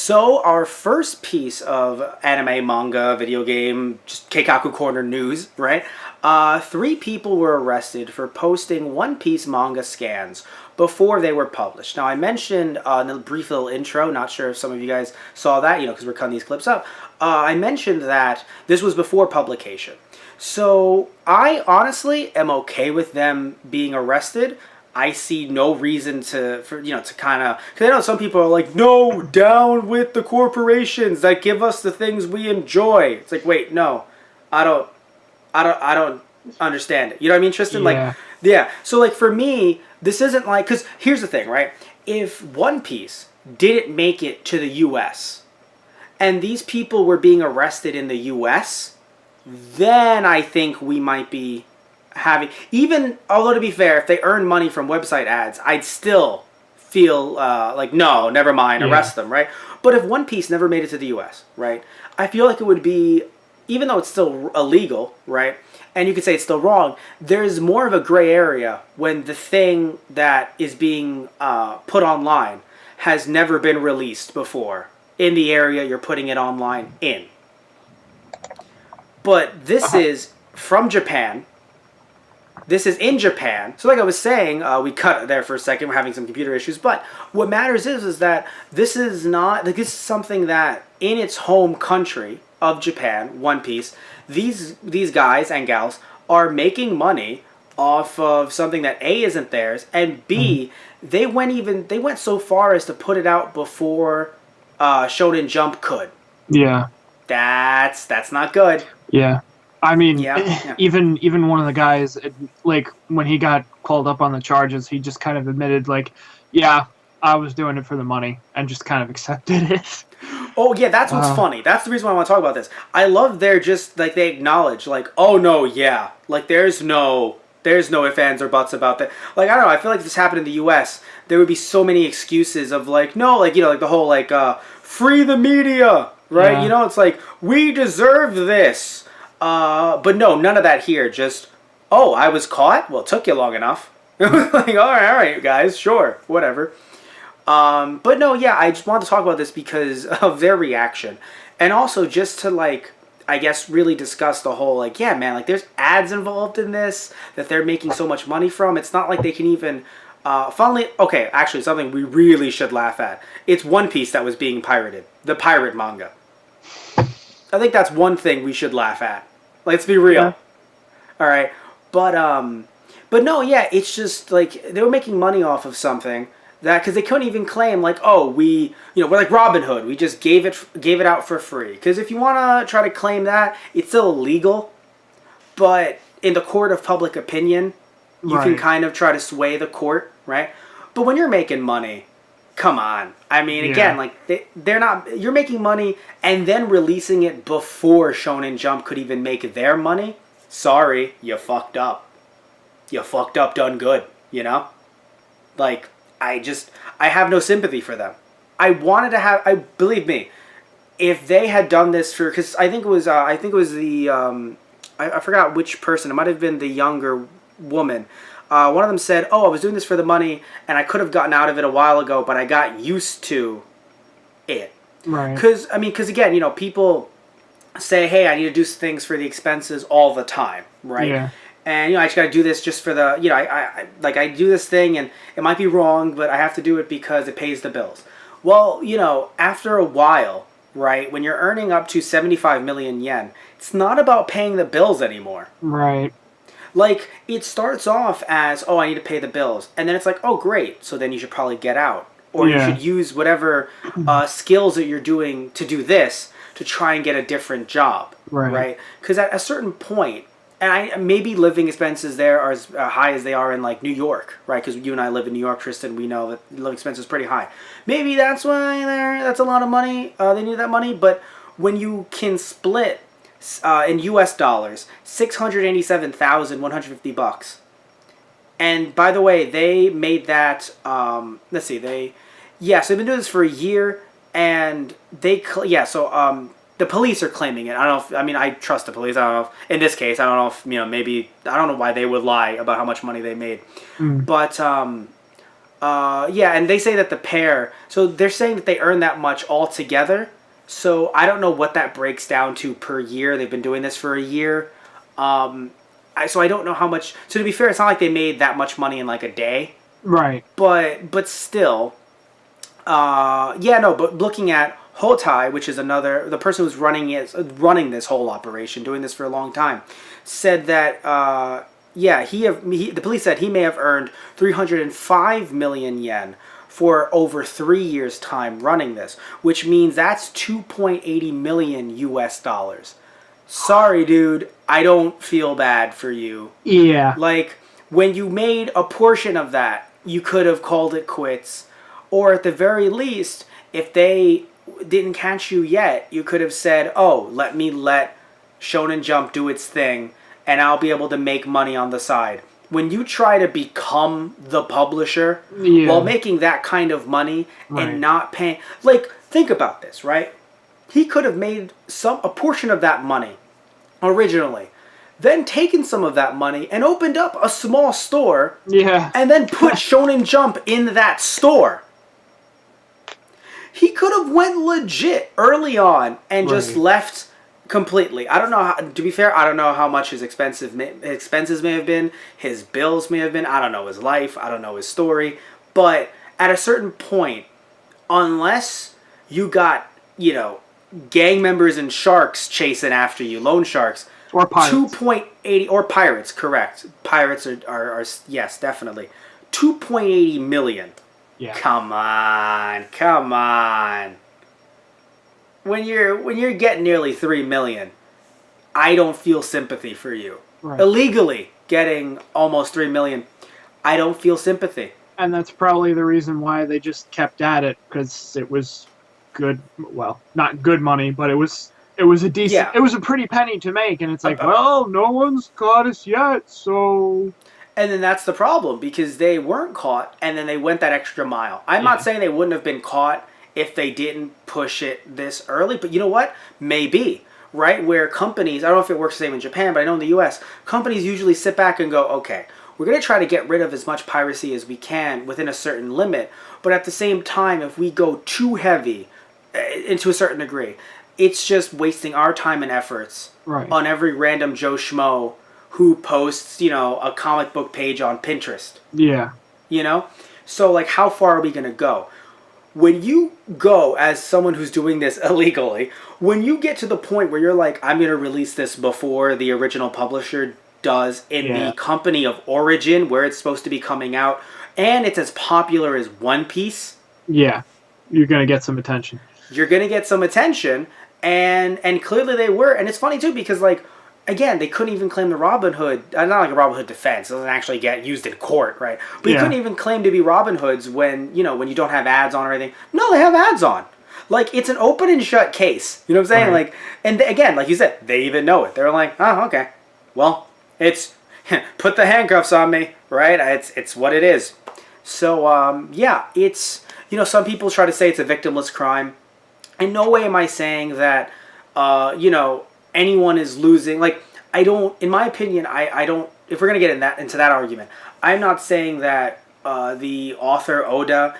So our first piece of anime, manga, video game, just Keikaku Corner news, right? Three people were arrested for posting One Piece manga scans before they were published. Now I mentioned in a brief little intro, not sure if some of you guys saw that, because we're cutting these clips up. I mentioned that this was before publication. So I honestly am okay with them being arrested. I see no reason to kind of, because I know some people are like, no, down with the corporations that give us the things we enjoy. It's like, wait, no, I don't understand it. You know what I mean, Tristan? Yeah. Like, yeah. So like for me, this isn't like, because here's the thing, right? If One Piece didn't make it to the U.S. and these people were being arrested in the U.S., then I think we might be having, even although to be fair, if they earn money from website ads, I'd still feel like, no, never mind, arrest them, right? But if One Piece never made it to the US, right, I feel like it would be, even though it's still illegal, right, and you could say it's still wrong, there's more of a gray area when the thing that is being put online has never been released before in the area you're putting it online in. But this is from Japan. This is in Japan. So like I was saying, we cut there for a second. We're having some computer issues. But what matters is that this is not, like, this is something that in its home country of Japan, One Piece, these guys and gals are making money off of something that A, isn't theirs, and B, they went so far as to put it out before Shonen Jump could. Yeah. That's not good. Yeah. I mean, Yeah. even one of the guys, like, when he got called up on the charges, he just kind of admitted, like, yeah, I was doing it for the money, and just kind of accepted it. Oh, yeah, that's what's funny. That's the reason why I want to talk about this. I love their just, like, they acknowledge, like, oh, no, yeah. Like, there's no ifs, ands, or buts about that. Like, I don't know, I feel like if this happened in the U.S., there would be so many excuses of, like, no, like, like the whole, like, free the media, right? Yeah. It's like, we deserve this. But no, none of that here. Just, oh, I was caught? Well, it took you long enough. Like, all right, guys, sure, whatever. But no, yeah, I just wanted to talk about this because of their reaction. And also just to, like, I guess really discuss the whole, like, yeah, man, like, there's ads involved in this that they're making so much money from. It's not like they can even, finally, okay, actually, something we really should laugh at. It's One Piece that was being pirated. The pirate manga. I think that's one thing we should laugh at. Let's be real. Yeah. All right. But no, yeah, it's just like they were making money off of something that, because they couldn't even claim like, oh, we're like Robin Hood. We just gave it out for free. Because if you want to try to claim that, it's still illegal. But in the court of public opinion, you can kind of try to sway the court, right? But when you're making money, come on. I mean, again, like, they're not, you're making money and then releasing it before Shonen Jump could even make their money. Sorry, you fucked up. You fucked up done good, Like, I have no sympathy for them. Believe me, if they had done this for, because I think it was the, I forgot which person, it might have been the younger woman. One of them said, oh, I was doing this for the money, and I could have gotten out of it a while ago, but I got used to it. Right. Because again, people say, hey, I need to do things for the expenses all the time, right? Yeah. And, I just got to do this just for the, I do this thing, and it might be wrong, but I have to do it because it pays the bills. Well, after a while, right, when you're earning up to 75 million yen, it's not about paying the bills anymore. Right. Like, it starts off as, oh, I need to pay the bills. And then it's like, oh, great. So then you should probably get out. Or you should use whatever skills that you're doing to do this to try and get a different job. Right? Because at a certain point, and maybe living expenses there are as high as they are in, like, New York, right? Because you and I live in New York, Tristan. We know that living expenses is pretty high. Maybe that's why that's a lot of money. They need that money. But when you can split in U.S. dollars, $687,150. And by the way, they made that. Let's see, they've been doing this for a year, and the police are claiming it. I don't know if, I trust the police. I don't know if, in this case, I don't know if, maybe, I don't know why they would lie about how much money they made. But Yeah, and they say that the pair, so they're saying that they earn that much altogether. So I don't know what that breaks down to per year. They've been doing this for a year. So I don't know how much. So to be fair, it's not like they made that much money in like a day. Right. But still, yeah, no. But looking at Hotai, which is the person who's running this whole operation, doing this for a long time, said that yeah, the police said he may have earned 305 million yen for over 3 years' time running this, which means that's 2.80 million US dollars. Sorry, dude, I don't feel bad for you. Yeah. Like, when you made a portion of that, you could have called it quits. Or at the very least, if they didn't catch you yet, you could have said, oh, let Shonen Jump do its thing, and I'll be able to make money on the side. When you try to become the publisher while making that kind of money and not paying... Like, think about this, right? He could have made a portion of that money originally, then taken some of that money and opened up a small store, and then put Shonen Jump in that store. He could have went legit early on and just left completely. I don't know how, to be fair, I don't know how much his expenses may have been, his bills may have been, I don't know his life, I don't know his story, but at a certain point, unless you got, gang members and sharks chasing after you, loan sharks, or pirates. 2.80, or pirates, correct. Pirates are yes, definitely. 2.80 million. Yeah. Come on. When you're getting nearly 3 million, I don't feel sympathy for you. Right. Illegally getting almost 3 million, I don't feel sympathy. And that's probably the reason why they just kept at it, because it was good, well, not good money, but it was a decent, it was a pretty penny to make, and it's like, well, no one's caught us yet, so... And then that's the problem, because they weren't caught, and then they went that extra mile. I'm not saying they wouldn't have been caught if they didn't push it this early, but you know what? Maybe, right? Where companies, I don't know if it works the same in Japan, but I know in the US, companies usually sit back and go, okay, we're going to try to get rid of as much piracy as we can within a certain limit, but at the same time, if we go too heavy, into a certain degree, it's just wasting our time and efforts on every random Joe Schmo who posts, a comic book page on Pinterest. Yeah. So, like, how far are we going to go? When you go, as someone who's doing this illegally, when you get to the point where you're like, I'm going to release this before the original publisher does in the company of origin, where it's supposed to be coming out, and it's as popular as One Piece. Yeah. You're going to get some attention. You're going to get some attention, and clearly they were. And it's funny, too, because, like, again, they couldn't even claim the Robin Hood, not like a Robin Hood defense, it doesn't actually get used in court, right? But you couldn't even claim to be Robin Hoods when you don't have ads on or anything. No, they have ads on. Like, it's an open and shut case. You know what I'm saying? Right. Like, and again, like you said, they even know it. They're like, oh, okay. Well, it's, put the handcuffs on me, right? It's what it is. So, yeah, it's, some people try to say it's a victimless crime. In no way am I saying that, anyone is losing. Like, I don't, in my opinion, I don't, if we're going to get into that argument, I'm not saying that the author, Oda,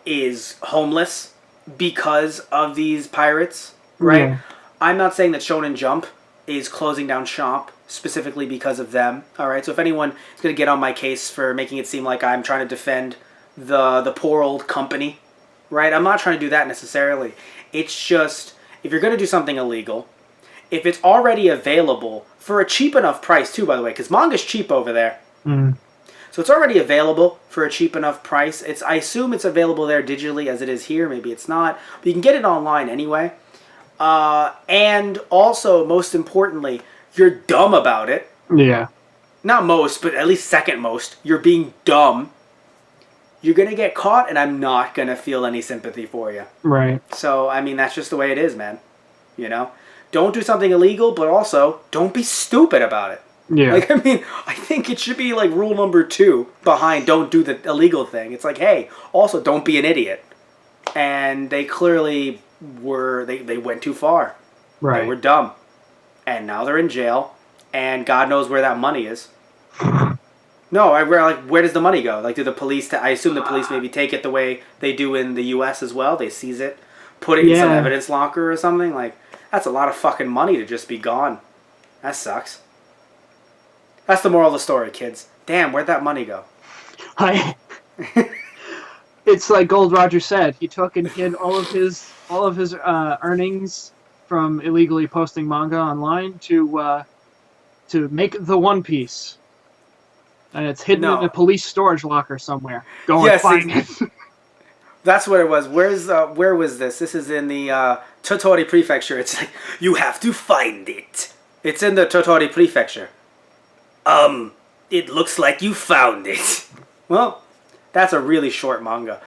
is homeless because of these pirates, right? Yeah. I'm not saying that Shonen Jump is closing down shop specifically because of them, alright? So if anyone is going to get on my case for making it seem like I'm trying to defend the poor old company, right? I'm not trying to do that necessarily. It's just, if you're going to do something illegal, if it's already available for a cheap enough price too, by the way, because manga's cheap over there. Mm. So it's already available for a cheap enough price. I assume it's available there digitally as it is here. Maybe it's not. But you can get it online anyway. And also, most importantly, you're dumb about it. Yeah. Not most, but at least second most. You're being dumb. You're going to get caught, and I'm not going to feel any sympathy for you. Right. So, I mean, that's just the way it is, man. Don't do something illegal, but also don't be stupid about it. Yeah. Like, I mean, I think it should be like rule number 2 behind don't do the illegal thing. It's like, hey, also don't be an idiot. And they clearly were, they went too far. Right. They were dumb. And now they're in jail. And God knows where that money is. No, where does the money go? Like, do the police? I assume the police maybe take it the way they do in the U.S. as well. They seize it, put it in some evidence locker or something. Like, that's a lot of fucking money to just be gone. That sucks. That's the moral of the story, kids. Damn, where'd that money go? It's like Gold Roger said. He took and hid all of his earnings from illegally posting manga online to make the One Piece. And it's hidden in a police storage locker somewhere. Go and find it. That's what it was. Where was this? This is in the Tottori Prefecture. It's like, you have to find it. It's in the Tottori Prefecture. It looks like you found it. Well, that's a really short manga.